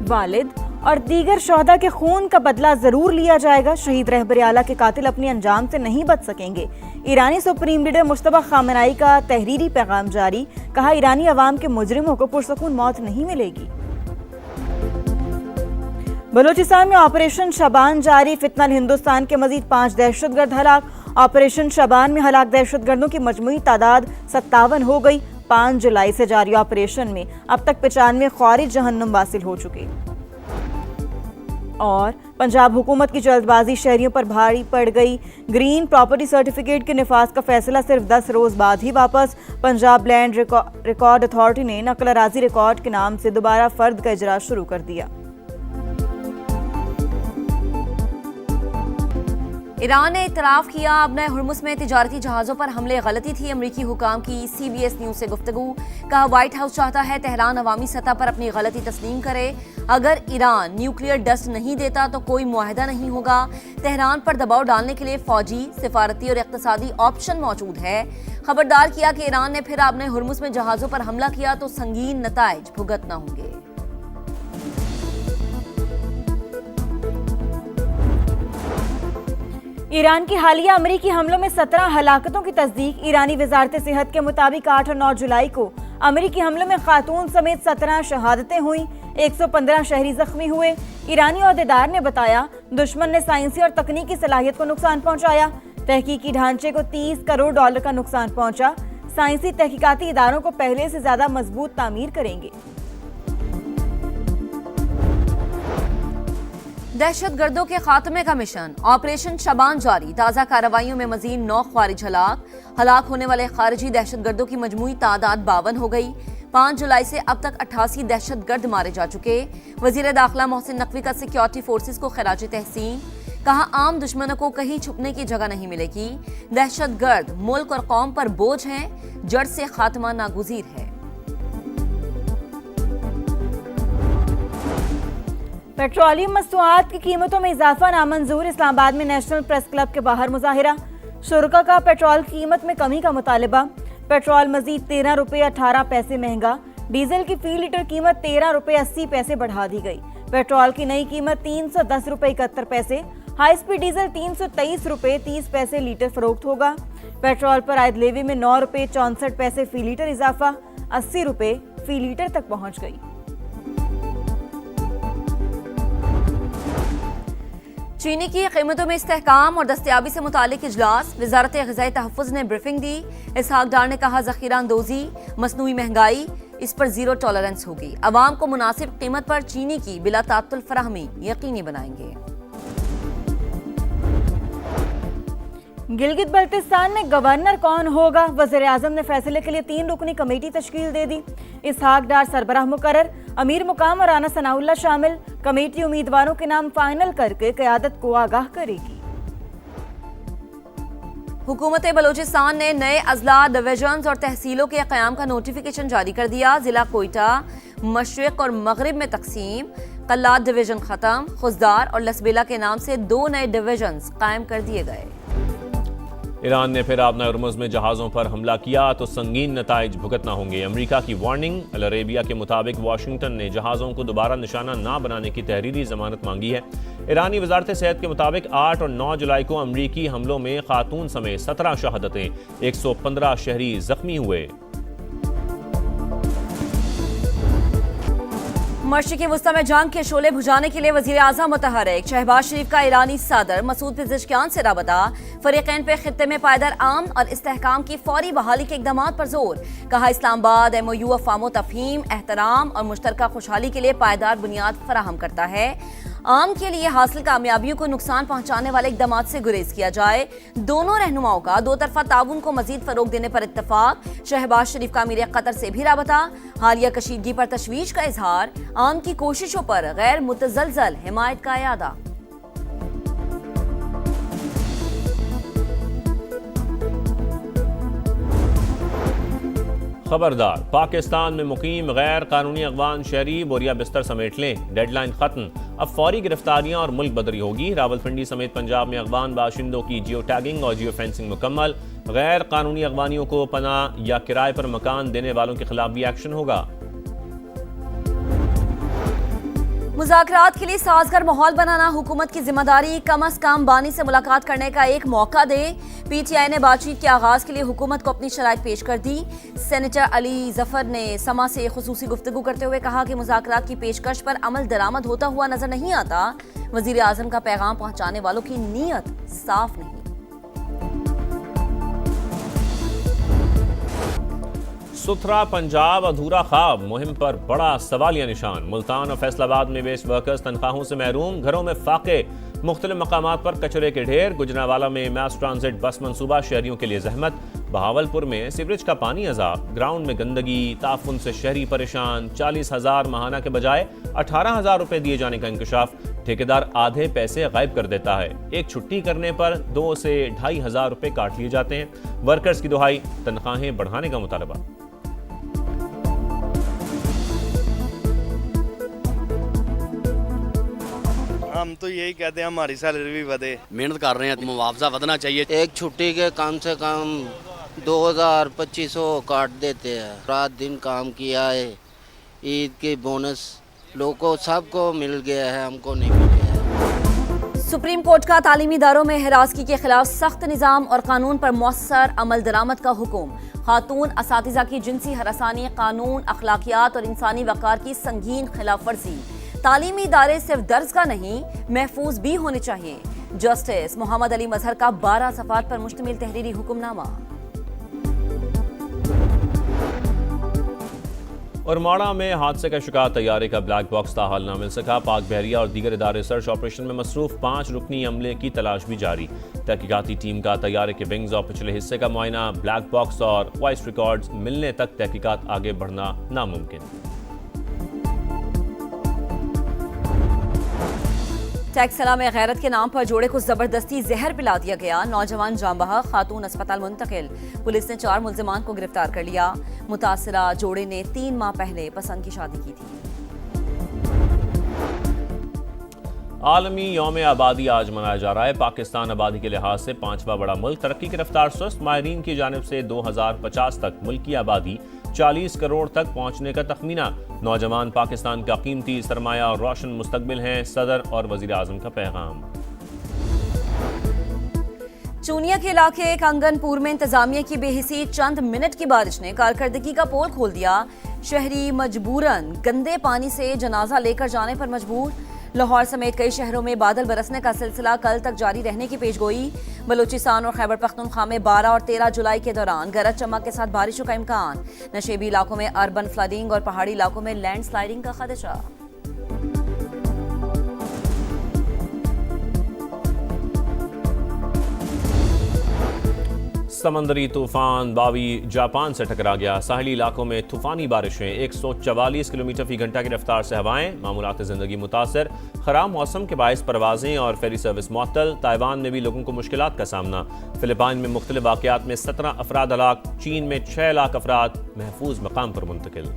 वालिद और दीगर शोहदा के खून का बदला जरूर लिया जाएगा। शहीद रहबर आला के कातिल अपने अंजाम से नहीं बच सकेंगे। ईरानी सुप्रीम लीडर मुश्तबा खामेनेई का तहरीरी पैगाम जारी, कहा ईरानी अवाम के मुजरिमों को पुरसकून मौत नहीं मिलेगी। बलूचिस्तान में ऑपरेशन शबान जारी, फितनल हिंदुस्तान के मजीद 5 दहशतगर्द हलाक। ऑपरेशन शबान में हलाक दहशतगर्दों की मजमूई तादाद 57 हो गई। 5 जुलाई से जारी ऑपरेशन में अब तक 95 ख्वारिज जहन्नुम वासिल हो चुके। और पंजाब हुकूमत की जल्दबाजी शहरियों पर भारी पड़ गई। ग्रीन प्रॉपर्टी सर्टिफिकेट के निफाज का फैसला सिर्फ 10 रोज बाद ही वापस। पंजाब लैंड रिकॉर्ड अथॉरिटी ने नकल अराजी रिकॉर्ड के नाम से दोबारा फर्द का इजरा शुरू कर दिया। ईरान ने इतराफ़ किया अपने हुर्मुज़ में तिजारती जहाज़ों पर हमले गलती थी। अमरीकी हुकाम की CBS न्यूज़ से गुफ्तगू, कहा व्हाइट हाउस चाहता है तेहरान अवामी सतह पर अपनी गलती तस्लीम करे। अगर ईरान न्यूक्लियर डस्ट नहीं देता तो कोई मुआहदा नहीं होगा। तेहरान पर दबाव डालने के लिए फौजी, सिफारती और इक़्तिसादी ऑप्शन मौजूद है। खबरदार किया कि ईरान ने फिर अपने हुर्मुज़ में जहाज़ों पर हमला किया तो संगीन नताइज भुगतना होंगे। ईरान की हालिया अमरीकी हमलों में 17 हलाकतों की तस्दीक। ईरानी वजारत सेहत के मुताबिक 8 और 9 जुलाई को अमरीकी हमलों में खातून समेत 17 शहादतें हुई, 115 शहरी जख्मी हुए। ईरानी अहदेदार ने बताया दुश्मन ने साइंसी और तकनीकी सलाहियत को नुकसान पहुंचाया। तहकीकी ढांचे को $30 करोड़ का नुकसान पहुंचा। साइंसी तहकीकाती इदारों को पहले से ज्यादा मजबूत तामीर करेंगे। दहशतगर्दों के खात्मे का मिशन ऑपरेशन शबान जारी। ताज़ा कार्रवाइयों में मजीद 9 ख्वारिज हलाक होने वाले खारिजी दहशतगर्दों की मजमूई तादाद 52 हो गई। 5 जुलाई से अब तक 88 दहशतगर्द मारे जा चुके। वजीर दाखिला मोहसिन नकवी का सिक्योरिटी फोर्सेस को खराज तहसीन, कहा आम दुश्मनों को कहीं छुपने की जगह नहीं मिलेगी। दहशतगर्द मुल्क और कौम पर बोझ हैं, जड़ से खात्मा नागुज़ीर है। पेट्रोलियम मसनूआत की कीमतों में इजाफा नामंजूर। इस्लामाबाद में नेशनल प्रेस क्लब के बाहर मुजाहिरा। शुरका का पेट्रोल कीमत में कमी का मुतालबा। पेट्रोल मजीद ₹13.18 महंगा। डीजल की फी लीटर कीमत ₹13.80 बढ़ा दी गई। पेट्रोल की नई कीमत ₹310.71। हाई स्पीड डीजल ₹323.30 लीटर फरोख्त होगा। पेट्रोल पर आयद लेवी में ₹9.64 फी लीटर इजाफा, ₹80 फी लीटर तक पहुंच गई। चीनी की कीमतों में इस्तेहकाम और दस्तयाबी से मुतालिक इजलास। वजारत ग़िज़ाई तहफ़्फ़ुज़ ने ब्रीफिंग दी। इसहाक डार ने कहा ज़ख़ीरा अंदोज़ी, मसनूई महंगाई, इस पर ज़ीरो टॉलरेंस होगी। अवाम को मुनासिब कीमत पर चीनी की बिला तात्तुल फराहमी यकीनी बनाएंगे। गिलगित बल्तिस्तान में गवर्नर कौन होगा? वज़ीर आज़म ने फैसले के लिए 3 रुकनी कमेटी तश्कील दे दी। इसहाक डार सरबराह मुकर्रर, अमीर मुकाम और राना सनाउल्ला शामिल। कमेटी उम्मीदवारों के नाम फाइनल करके क़यादत को आगाह करेगी। हुकूमत बलूचिस्तान ने नए अजला, डिवीजन्स और तहसीलों के क़याम का नोटिफिकेशन जारी कर दिया। जिला कोयटा मशरिक और मगरिब में तकसीम। कल्लात डिवीजन खत्म। खुजदार और लसबेला के नाम से 2 नए डिवीजन्स कायम कर दिए गए। ईरान ने फिर अपना हुर्मुज़ में जहाज़ों पर हमला किया तो संगीन नताइज भुगतना होंगे। अमरीका की वार्निंग। अल अरेबिया के मुताबिक वाशिंगटन ने जहाज़ों को दोबारा निशाना ना बनाने की तहरीरी ज़मानत मांगी है। ईरानी वजारत सेहत के मुताबिक 8 और 9 जुलाई को अमरीकी हमलों में खातून समेत 17 शहादतें, 115 शहरी जख्मी हुए। मशरिक़ी वुस्ता में जंग के शोले बुझाने के लिए वज़ीर आज़म मुतहर्रिक। शहबाज शरीफ का ईरानी सदर मसूद पेज़ेशकियान से राबता। फ़रीक़ैन पे खित्ते में पायदार आम और इस्तेहकाम की फौरी बहाली के इक़दामात पर जोर। कहा इस्लामाबाद MOU अफ़ाम तफ़हीम, एहतराम और मुश्तरका खुशहाली के लिए पायदार बुनियाद फराहम करता है। आम के लिए हासिल कामयाबियों को नुकसान पहुंचाने वाले इक़दामात से गुरेज किया जाए। दोनों रहनुमाओं का 2 तरफ़ा ताउन को मजीद फ़रोग़ देने पर इत्तफ़ाक। शहबाज शरीफ का अमीर कतर से भी राबता। हालिया कशीदगी पर तशवीश का इजहार। आम की कोशिशों पर गैर मुतज़लज़ल हिमायत का यादा। खबरदार, पाकिस्तान में मुकीम गैर कानूनी अगवान शहरी बोरिया बिस्तर समेट लें। डेडलाइन खत्म। अब फौरी गिरफ्तारियां और मुल्क बदरी होगी। रावलपिंडी समेत पंजाब में अगवान बाशिंदों की जियो टैगिंग और जियो फेंसिंग मुकम्मल। गैर कानूनी अगवानियों को पनाह या किराए पर मकान देने वालों के खिलाफ भी एक्शन होगा। मुज़ाकरात के लिए साजगार माहौल बनाना हुकूमत की जिम्मेदारी, कम अज कम बानी से मुलाकात करने का एक मौका दे। पीटीआई ने बातचीत के आगाज के लिए हुकूमत को अपनी शराइत पेश कर दी। सेनेटर अली जफर ने समा से खुसूसी गुफ्तगू करते हुए कहा कि मुज़ाकरात की पेशकश पर अमल दरामद होता हुआ नजर नहीं आता। वजीर आजम का पैगाम पहुंचाने वालों की नीयत साफ नहीं। सुथरा पंजाब अधूरा ख्वाब मुहिम पर बड़ा सवालिया निशान। मुल्तान और फैसलाबाद में वेस्ट वर्कर्स तनख्वाहों से महरूम, घरों में फाके, मुख्तलिफ मकामात पर कचरे के ढेर। गुजरांवाला में मास ट्रांजिट बस मंसूबा, शहरियों के लिए जहमत। बहावलपुर में सीवरेज का पानी अजाब, ग्राउंड में गंदगी, ताफुन से शहरी परेशान। 40,000 माहाना के बजाय 18,000 रुपए दिए जाने का इंकशाफ। ठेकेदार आधे पैसे गायब कर देता है। एक छुट्टी करने पर 2 से 2,500 रुपए काट लिए जाते हैं। वर्कर्स की दुहाई, तनख्वाहें बढ़ाने का मुतालबा। हम तो यही कहते हैं हमारी सैलरी भी बढ़े। मेहनत कर रहे हैं, मुआवजा बढ़ना चाहिए। एक छुट्टी के कम से कम 2,000-2,500 काट देते हैं। रात दिन काम किया है, ईद के बोनस लोगों सबको मिल गया है, हमको नहीं मिल गया है। सुप्रीम कोर्ट का तालीमी इदारों में हिरासगी के खिलाफ सख्त निज़ाम और कानून पर मौसर अमल दरामद का हुक्म। खातून असातिज़ा की जिनसी हरासानी, कानून, अखलाकियात और इंसानी वक़ार की संगीन खिलाफ वर्जी। तालीमी इदारे सिर्फ दर्ज का नहीं, महफूज भी होने चाहिए। जस्टिस मोहम्मद अली मजहर का 12 सफ़ात पर मुश्तमिल तहरीरी हुक्मनामा। और माड़ा में हादसे का शिकार तैयारे का ब्लैक बॉक्स ताहाल ना मिल सका। पाक बहरिया और दीगर इदारे सर्च ऑपरेशन में मसरूफ। 5 रुकनी अमले की तलाश भी जारी। तहकीकाती टीम का तैयारे के विंग्स और पिछले हिस्से का मुआयना। ब्लैक बॉक्स और वॉइस रिकॉर्ड्स मिलने तक तहकीकात आगे बढ़ना नामुमकिन। टैक्सला में गैरत के नाम पर जोड़े को जबरदस्ती जहर पिला दिया गया। नौजवान जाँ बहक, खातून अस्पताल मुंतकिल। पुलिस ने 4 मुल्जिमान को गिरफ्तार कर लिया। मुतासरा जोड़े ने 3 माह पहले पसंद की शादी की थी। आलमी यौम आबादी आज मनाया जा रहा है। पाकिस्तान आबादी के लिहाज से 5वां बड़ा मुल्क। तरक्की की रफ्तार सुस्त। माहिरीन की जानिब से 2050 तक मुल्क की आबादी 40 करोड़ तक पहुंचने का तखमीना। नौजवान पाकिस्तान का कीमती सरमाया और रोशन मुस्तकबिल हैं। सदर और वजीर आजम का पैगाम। चूनिया के इलाके कंगनपुर में इंतजामिया की बेहिसी चंद मिनट की बारिश ने कारकर्दगी का पोल खोल दिया। शहरी मजबूरन गंदे पानी से जनाजा लेकर जाने पर मजबूर। लाहौर समेत कई शहरों में बादल बरसने का सिलसिला कल तक जारी रहने की पेशगोई। बलूचिस्तान और खैबर पख्तूनख्वा में 12 और 13 जुलाई के दौरान गरज चमक के साथ बारिशों का इम्कान। नशेबी इलाकों में अर्बन फ्लडिंग और पहाड़ी इलाकों में लैंडस्लाइडिंग का खदशा। समंदरी तूफान बावी जापान से टकरा गया। साहिली इलाकों में तूफानी बारिशें, 144 किलोमीटर फी घंटा की रफ्तार से हवाएं। मामूलात ज़िंदगी मुतासर। खराब मौसम के बायस परवाजें और फेरी सर्विस मुअत्तल। ताइवान में भी लोगों को मुश्किलात का सामना। फिलिपाइन में मुख्तलिफ वाक़यात में 17 अफराद हलाक। चीन में 6 लाख अफराद महफूज मकाम पर मुंतकिल।